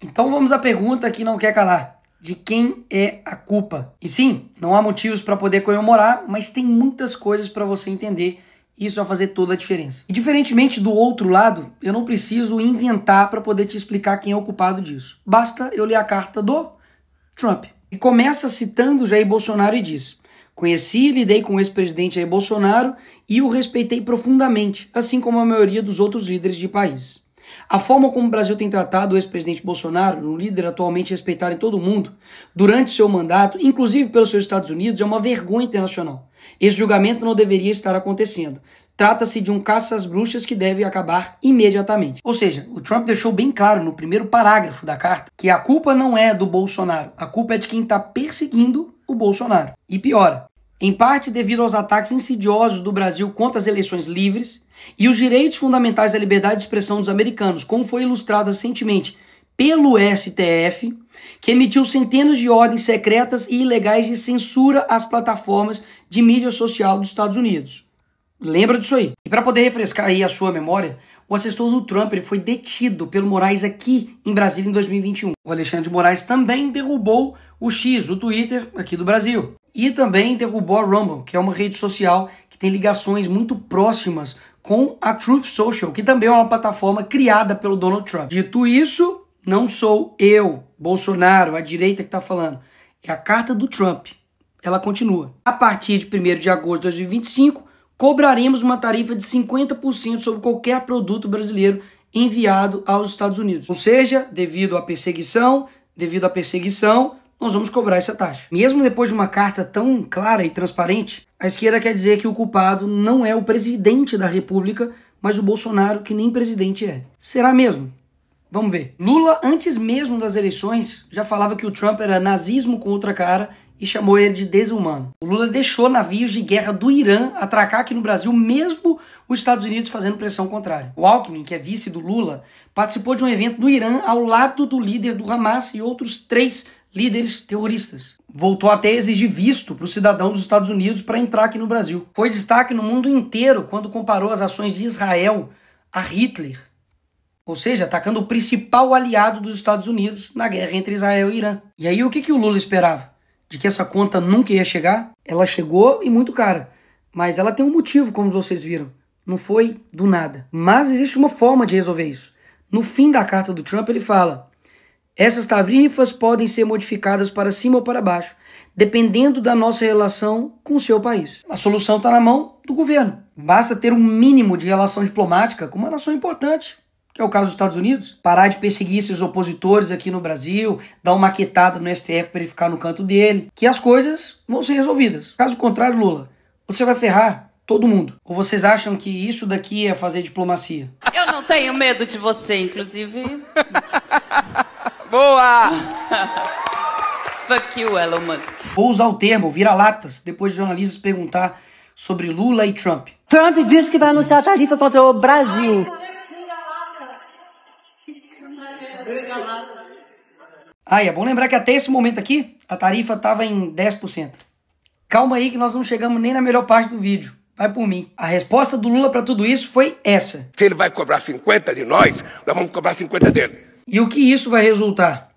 Então vamos à pergunta que não quer calar. De quem é a culpa? E sim, não há motivos para poder comemorar, mas tem muitas coisas para você entender. Isso vai fazer toda a diferença. E diferentemente do outro lado, eu não preciso inventar para poder te explicar quem é o culpado disso. Basta eu ler a carta do Trump. E começa citando Jair Bolsonaro e diz: conheci e lidei com o ex-presidente Jair Bolsonaro e o respeitei profundamente, assim como a maioria dos outros líderes de países. A forma como o Brasil tem tratado o ex-presidente Bolsonaro, um líder atualmente respeitado em todo o mundo, durante seu mandato, inclusive pelos seus Estados Unidos, é uma vergonha internacional. Esse julgamento não deveria estar acontecendo. Trata-se de um caça às bruxas que deve acabar imediatamente. Ou seja, o Trump deixou bem claro no primeiro parágrafo da carta que a culpa não é do Bolsonaro, a culpa é de quem está perseguindo o Bolsonaro. E piora, em parte devido aos ataques insidiosos do Brasil contra as eleições livres e os direitos fundamentais da liberdade de expressão dos americanos, como foi ilustrado recentemente pelo STF, que emitiu centenas de ordens secretas e ilegais de censura às plataformas de mídia social dos Estados Unidos. Lembra disso aí? E para poder refrescar aí a sua memória, o assessor do Trump ele foi detido pelo Moraes aqui em Brasília em 2021. O Alexandre de Moraes também derrubou o X, o Twitter, aqui do Brasil. E também derrubou a Rumble, que é uma rede social que tem ligações muito próximas com a Truth Social, que também é uma plataforma criada pelo Donald Trump. Dito isso, não sou eu, Bolsonaro, a direita que está falando. É a carta do Trump. Ela continua. A partir de 1º de agosto de 2025, cobraremos uma tarifa de 50% sobre qualquer produto brasileiro enviado aos Estados Unidos. Ou seja, devido à perseguição, nós vamos cobrar essa taxa. Mesmo depois de uma carta tão clara e transparente, a esquerda quer dizer que o culpado não é o presidente da República, mas o Bolsonaro, que nem presidente é. Será mesmo? Vamos ver. Lula, antes mesmo das eleições, já falava que o Trump era nazismo com outra cara e chamou ele de desumano. O Lula deixou navios de guerra do Irã atracar aqui no Brasil, mesmo os Estados Unidos fazendo pressão contrária. O Alckmin, que é vice do Lula, participou de um evento no Irã ao lado do líder do Hamas e outros 3 líderes terroristas. Voltou até a exigir visto para o cidadão dos Estados Unidos para entrar aqui no Brasil. Foi destaque no mundo inteiro quando comparou as ações de Israel a Hitler. Ou seja, atacando o principal aliado dos Estados Unidos na guerra entre Israel e Irã. E aí o que o Lula esperava? De que essa conta nunca ia chegar? Ela chegou e muito cara. Mas ela tem um motivo, como vocês viram. Não foi do nada. Mas existe uma forma de resolver isso. No fim da carta do Trump ele fala: essas tarifas podem ser modificadas para cima ou para baixo, dependendo da nossa relação com o seu país. A solução está na mão do governo. Basta ter um mínimo de relação diplomática com uma nação importante, que é o caso dos Estados Unidos, parar de perseguir seus opositores aqui no Brasil, dar uma maquetada no STF para ele ficar no canto dele, que as coisas vão ser resolvidas. Caso contrário, Lula, você vai ferrar todo mundo. Ou vocês acham que isso daqui é fazer diplomacia? Eu não tenho medo de você, inclusive. Boa! Fuck you, Elon Musk. Vou usar o termo vira-latas depois de jornalistas perguntar sobre Lula e Trump. Trump disse que vai anunciar a tarifa contra o Brasil. Ah, e é bom lembrar que até esse momento aqui, a tarifa estava em 10%. Calma aí que nós não chegamos nem na melhor parte do vídeo. Vai por mim. A resposta do Lula para tudo isso foi essa. Se ele vai cobrar 50 de nós vamos cobrar 50 dele. E o que isso vai resultar?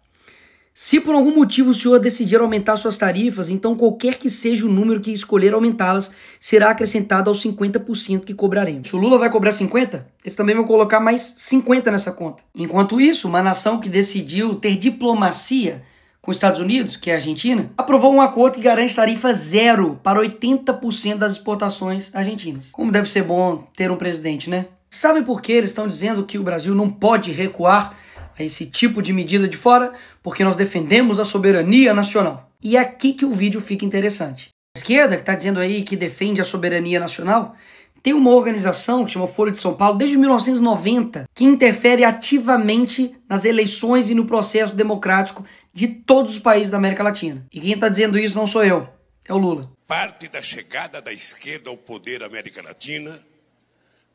Se por algum motivo o senhor decidir aumentar suas tarifas, então qualquer que seja o número que escolher aumentá-las, será acrescentado aos 50% que cobraremos. Se o Lula vai cobrar 50, eles também vão colocar mais 50 nessa conta. Enquanto isso, uma nação que decidiu ter diplomacia com os Estados Unidos, que é a Argentina, aprovou um acordo que garante tarifa zero para 80% das exportações argentinas. Como deve ser bom ter um presidente, né? Sabe por que eles estão dizendo que o Brasil não pode recuar a esse tipo de medida de fora? Porque nós defendemos a soberania nacional. E é aqui que o vídeo fica interessante. A esquerda, que está dizendo aí que defende a soberania nacional, tem uma organização que chama Folha de São Paulo, desde 1990, que interfere ativamente nas eleições e no processo democrático de todos os países da América Latina. E quem está dizendo isso não sou eu, é o Lula. Parte da chegada da esquerda ao poder na América Latina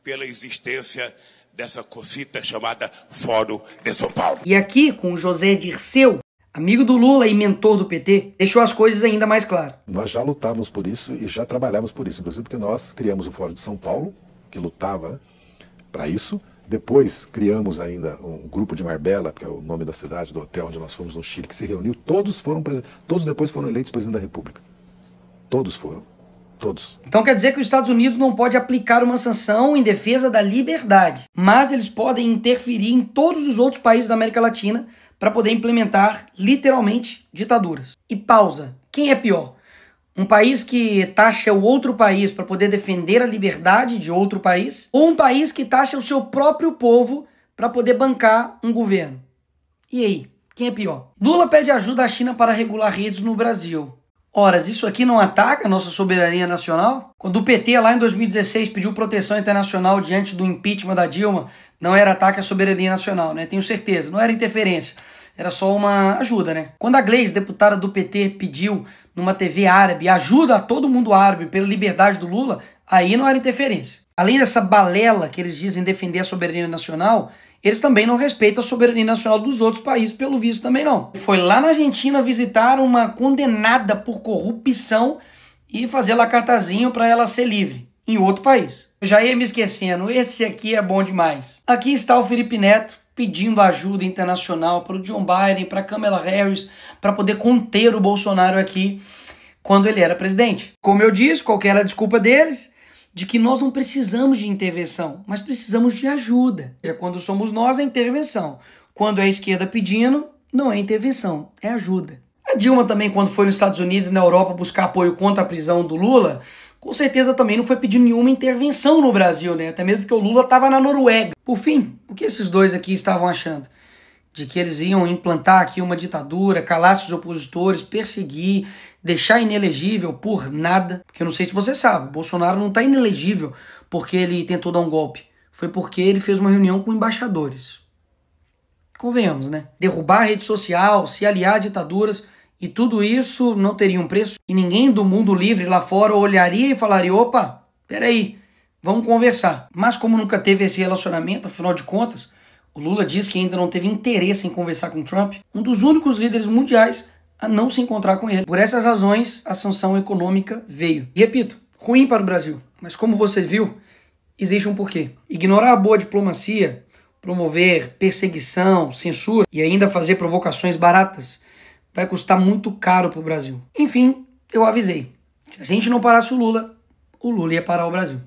pela existência dessa cosita chamada Fórum de São Paulo. E aqui, com o José Dirceu, amigo do Lula e mentor do PT, deixou as coisas ainda mais claras. Nós já lutávamos por isso e já trabalhávamos por isso, inclusive porque nós criamos o Fórum de São Paulo, que lutava para isso, Depois criamos ainda um grupo de Marbella, que é o nome da cidade, do hotel onde nós fomos no Chile, que se reuniu. Todos depois foram eleitos presidente da República. Todos foram. Todos. Então quer dizer que os Estados Unidos não pode aplicar uma sanção em defesa da liberdade, mas eles podem interferir em todos os outros países da América Latina para poder implementar, literalmente, ditaduras. E pausa. Quem é pior? Um país que taxa o outro país para poder defender a liberdade de outro país? Ou um país que taxa o seu próprio povo para poder bancar um governo? E aí? Quem é pior? Lula pede ajuda à China para regular redes no Brasil. Ora, isso aqui não ataca a nossa soberania nacional? Quando o PT lá em 2016 pediu proteção internacional diante do impeachment da Dilma, não era ataque à soberania nacional, né? Tenho certeza, não era interferência, era só uma ajuda, né? Quando a Gleisi, deputada do PT, pediu numa TV árabe ajuda a todo mundo árabe pela liberdade do Lula, aí não era interferência. Além dessa balela que eles dizem defender a soberania nacional, eles também não respeitam a soberania nacional dos outros países, pelo visto também não. Foi lá na Argentina visitar uma condenada por corrupção e fazer lá cartazinho para ela ser livre, em outro país. Eu já ia me esquecendo, esse aqui é bom demais. Aqui está o Felipe Neto pedindo ajuda internacional para o John Biden, para Kamala Harris, para poder conter o Bolsonaro aqui quando ele era presidente. Como eu disse, qual que era a desculpa deles? De que nós não precisamos de intervenção, mas precisamos de ajuda. Quando somos nós, é intervenção. Quando é a esquerda pedindo, não é intervenção, é ajuda. A Dilma também, quando foi nos Estados Unidos e na Europa buscar apoio contra a prisão do Lula, com certeza também não foi pedindo nenhuma intervenção no Brasil, né? Até mesmo porque o Lula estava na Noruega. Por fim, o que esses dois aqui estavam achando? De que eles iam implantar aqui uma ditadura, calar seus opositores, perseguir, deixar inelegível por nada. Porque eu não sei se você sabe, Bolsonaro não está inelegível porque ele tentou dar um golpe. Foi porque ele fez uma reunião com embaixadores. Convenhamos, né? Derrubar a rede social, se aliar a ditaduras, e tudo isso não teria um preço? E ninguém do mundo livre lá fora olharia e falaria, opa, peraí, vamos conversar. Mas como nunca teve esse relacionamento, afinal de contas, o Lula diz que ainda não teve interesse em conversar com Trump, um dos únicos líderes mundiais a não se encontrar com ele. Por essas razões, a sanção econômica veio. E repito, ruim para o Brasil. Mas como você viu, existe um porquê. Ignorar a boa diplomacia, promover perseguição, censura e ainda fazer provocações baratas vai custar muito caro para o Brasil. Enfim, eu avisei. Se a gente não parasse o Lula ia parar o Brasil.